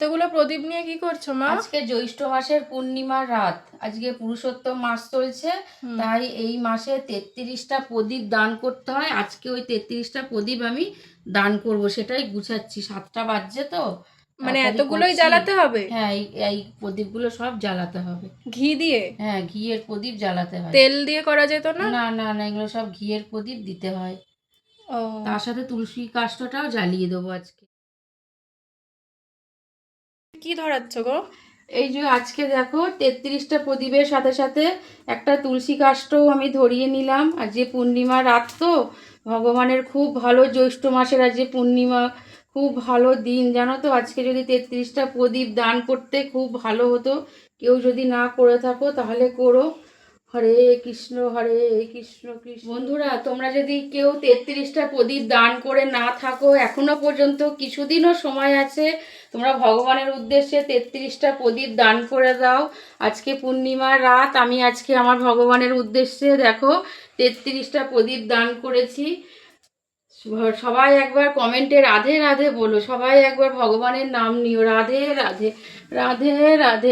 এতগুলো প্রদীপ নিয়ে কি করছো মা? আজকে জ্যৈষ্ঠ মাসের পূর্ণিমার রাত, আজকে পুরুষোত্তম মাস চলছে, তাই এই মাসে 33টা প্রদীপ দান করতে হয়। আজকে ওই 33টা প্রদীপ আমি দান করব, সেটাই গুছাচ্ছি। 7টা বাজছে তো, মানে তাড়াতাড়ি এতগুলোই করছি। জ্বালাতে হবে? হ্যাঁ, এই প্রদীপগুলো সব জ্বালাতে হবে। ঘি দিয়ে? হ্যাঁ, ঘিয়ের প্রদীপ জ্বালাতে হয়। তেল দিয়ে করা যেত না? না না না, এগুলো সব ঘিয়ের প্রদীপ দিতে হয়। ও, তার সাথে তুলসী কাষ্ঠটাও জ্বালিয়ে দেবো আজকে। কি ধরাচ্ছ গো? এই যে আজকে দেখো 33টা প্রদীপের সাথে সাথে একটা তুলসী কাষ্ঠও আমি ধরিয়ে নিলাম। আর যে পূর্ণিমা রাত তো, ভগবানের খুব ভালো, জ্যৈষ্ঠ মাসের আজ যে পূর্ণিমা, খুব ভালো দিন জানো তো। আজকে যদি 33টা প্রদীপ দান করতে খুব ভালো হতো। কেউ যদি না করে থাকো তাহলে করো। হরে কৃষ্ণ হরে কৃষ্ণ কৃষ্ণ। বন্ধুরা, তোমরা যদি কেউ 33টা প্রদীপ দান করে না থাকো, এখনো পর্যন্ত কিছুদিনও সময় আছে, তোমরা ভগবানের উদ্দেশ্যে 33টা প্রদীপ দান করে দাও। আজকে পূর্ণিমার রাত, আমি আজকে আমার ভগবানের উদ্দেশ্যে দেখো 33টা প্রদীপ দান করেছি। সবাই একবার কমেন্টে রাধে রাধে বলো, সবাই একবার ভগবানের নাম নিও, রাধে রাধে রাধে রাধে।